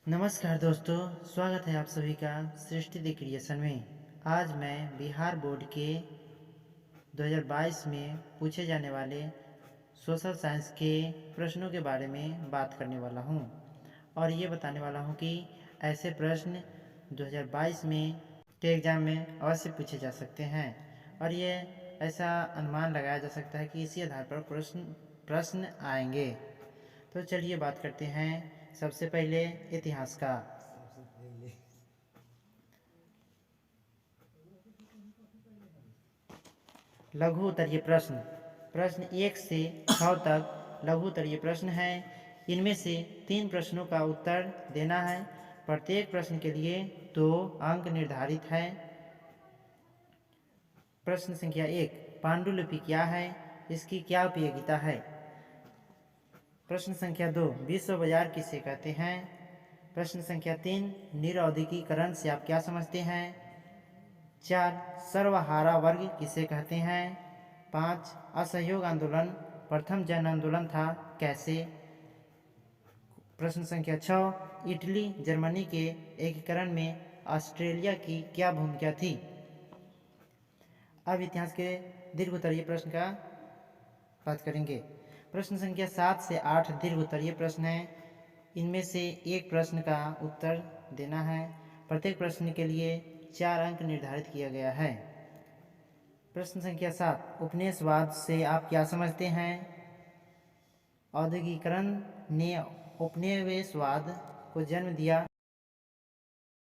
नमस्कार दोस्तों, स्वागत है आप सभी का सृष्टि द क्रिएशन में। आज मैं बिहार बोर्ड के 2022 में पूछे जाने वाले सोशल साइंस के प्रश्नों के बारे में बात करने वाला हूं और ये बताने वाला हूं कि ऐसे प्रश्न 2022 में के एग्ज़ाम में अवश्य पूछे जा सकते हैं और ये ऐसा अनुमान लगाया जा सकता है कि इसी आधार पर प्रश्न आएंगे। तो चलिए बात करते हैं सबसे पहले इतिहास का। लघु उत्तरीय प्रश्न। प्रश्न 1 से 6 तक लघु उत्तरीय प्रश्न हैं। इनमें से 3 प्रश्नों का उत्तर देना है। प्रत्येक प्रश्न के लिए 2 अंक निर्धारित है। प्रश्न संख्या 1, पांडुलिपि क्या है, इसकी क्या उपयोगिता है। प्रश्न संख्या 2, विश्व बाजार किसे कहते हैं। प्रश्न संख्या 3, निरौद्योगीकरण से आप क्या समझते हैं। 4, सर्वहारा वर्ग किसे कहते हैं। 5, असहयोग आंदोलन प्रथम जन आंदोलन था, कैसे। प्रश्न संख्या 6, इटली जर्मनी के एकीकरण में ऑस्ट्रेलिया की क्या भूमिका थी। अब इतिहास के दीर्घ उत्तरीय प्रश्न का बात करेंगे। प्रश्न संख्या 7 से 8 दीर्घ उत्तरीय प्रश्न हैं। इनमें से एक प्रश्न का उत्तर देना है। प्रत्येक प्रश्न के लिए 4 अंक निर्धारित किया गया है। प्रश्न संख्या 7, उपनिवेशवाद से आप क्या समझते हैं। औद्योगिकरण ने उपनिवेशवाद को जन्म दिया।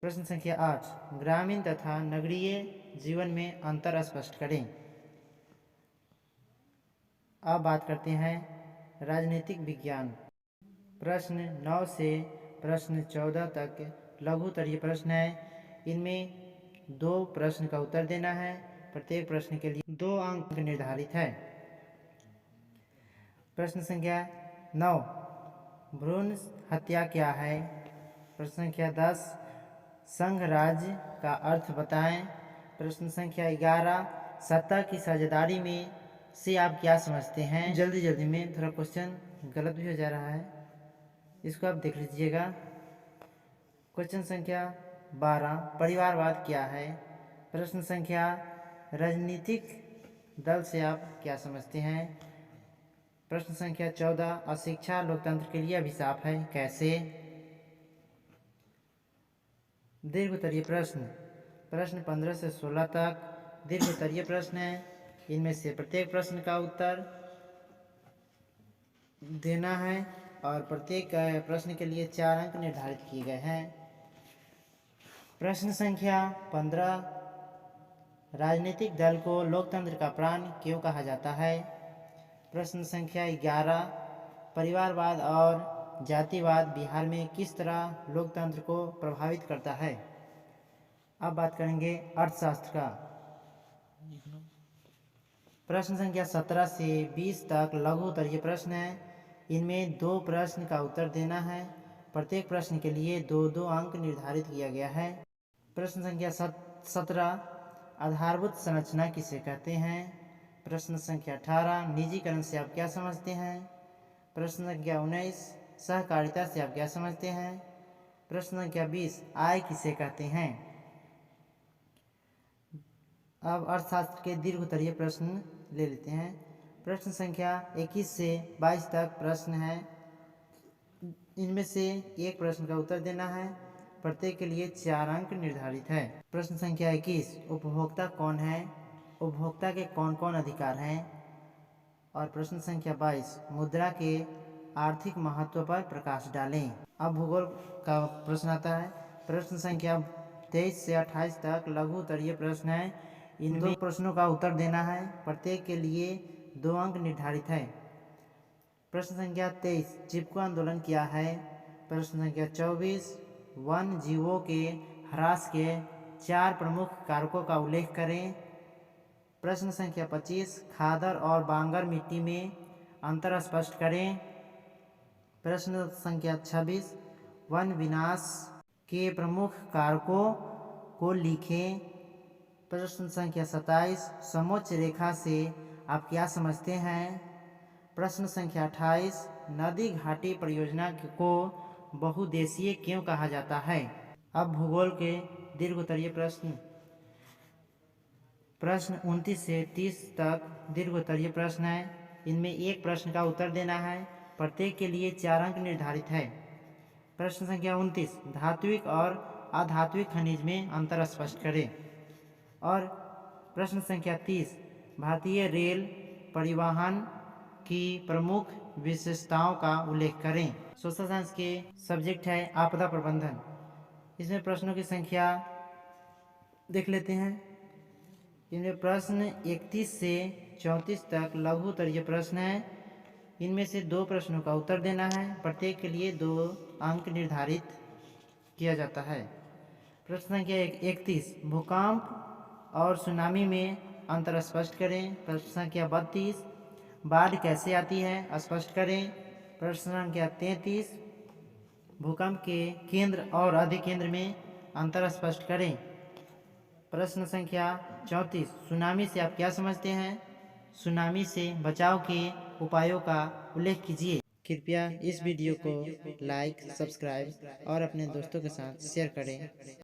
प्रश्न संख्या 8, ग्रामीण तथा नगरीय जीवन में अंतर स्पष्ट करें। अब बात करते हैं राजनीतिक विज्ञान। प्रश्न 9 से प्रश्न 14 तक लघु उत्तरीय प्रश्न है। इनमें 2 प्रश्न का उत्तर देना है। प्रत्येक प्रश्न के लिए 2 अंक निर्धारित है। प्रश्न संख्या 9, भ्रूण हत्या क्या है। प्रश्न संख्या 10, संघ राज्य का अर्थ बताएं। प्रश्न संख्या 11, सत्ता की साझेदारी में से आप क्या समझते हैं। जल्दी जल्दी में थोड़ा क्वेश्चन गलत भी हो जा रहा है, इसको आप देख लीजिएगा। क्वेश्चन संख्या 12, परिवारवाद क्या है। प्रश्न संख्या, राजनीतिक दल से आप क्या समझते हैं। प्रश्न संख्या 14, अशिक्षा लोकतंत्र के लिए अभिशाप है, कैसे। दीर्घ उत्तरीय प्रश्न। प्रश्न 15 से 16 तक दीर्घ उत्तरीय प्रश्न है। इनमें से प्रत्येक प्रश्न का उत्तर देना है और प्रत्येक प्रश्न के लिए 4 अंक निर्धारित किए गए हैं। प्रश्न संख्या 15, राजनीतिक दल को लोकतंत्र का प्राण क्यों कहा जाता है। प्रश्न संख्या 11, परिवारवाद और जातिवाद बिहार में किस तरह लोकतंत्र को प्रभावित करता है। अब बात करेंगे अर्थशास्त्र का। प्रश्न संख्या 17 से 20 तक लघु उत्तरीय प्रश्न है। इनमें 2 प्रश्न का उत्तर देना है। प्रत्येक प्रश्न के लिए 2-2 अंक निर्धारित किया गया है। प्रश्न संख्या 17, आधारभूत संरचना किसे कहते हैं। प्रश्न संख्या 18, निजीकरण से आप क्या समझते हैं। प्रश्न संख्या 19, सहकारिता से आप क्या समझते हैं। प्रश्न संख्या 20, आय किसे कहते हैं। अब अर्थशास्त्र के दीर्घ उत्तरीय प्रश्न ले लेते हैं। प्रश्न संख्या 21 से 22 तक प्रश्न है। इनमें से एक प्रश्न का उत्तर देना है। प्रत्येक के लिए 4 अंक निर्धारित है। प्रश्न संख्या 21, उपभोक्ता कौन है, उपभोक्ता के कौन कौन अधिकार हैं। और प्रश्न संख्या 22, मुद्रा के आर्थिक महत्व पर प्रकाश डालें। अब भूगोल का प्रश्न आता है। प्रश्न संख्या 23 से 28 तक लघु उत्तरीय प्रश्न है। इन 2 प्रश्नों का उत्तर देना है। प्रत्येक के लिए 2 अंक निर्धारित है। प्रश्न संख्या 23, चिपको आंदोलन क्या है। प्रश्न संख्या 24, वन जीवों के ह्रास के 4 प्रमुख कारकों का उल्लेख करें। प्रश्न संख्या 25, खादर और बांगर मिट्टी में अंतर स्पष्ट करें। प्रश्न संख्या 26, वन विनाश के प्रमुख कारकों को लिखें। प्रश्न संख्या 27, समोच्च रेखा से आप क्या समझते हैं। प्रश्न संख्या 28, नदी घाटी परियोजना को बहुदेशीय क्यों कहा जाता है? अब भूगोल के दीर्घ उत्तरीय प्रश्न 29 से 30 तक दीर्घ उत्तरीय प्रश्न है। इनमें एक प्रश्न का उत्तर देना है। प्रत्येक के लिए 4 अंक निर्धारित है। प्रश्न संख्या 29, धात्विक और अधात्विक खनिज में अंतर स्पष्ट करें। और प्रश्न संख्या 30, भारतीय रेल परिवहन की प्रमुख विशेषताओं का उल्लेख करें। सोशल साइंस के सब्जेक्ट है आपदा प्रबंधन। इसमें प्रश्नों की संख्या देख लेते हैं। इनमें प्रश्न 31 से 34 तक लघु उत्तरीय प्रश्न है। इनमें से 2 प्रश्नों का उत्तर देना है। प्रत्येक के लिए 2 अंक निर्धारित किया जाता है। प्रश्न संख्या 31, भूकंप और सुनामी में अंतर स्पष्ट करें। प्रश्न संख्या 32, बाढ़ कैसे आती है स्पष्ट करें। प्रश्न संख्या 33, भूकंप के केंद्र और अधिकेंद्र में अंतर स्पष्ट करें। प्रश्न संख्या 34, सुनामी से आप क्या समझते हैं? सुनामी से बचाव के उपायों का उल्लेख कीजिए। कृपया इस वीडियो को लाइक, सब्सक्राइब और अपने दोस्तों के साथ शेयर करें।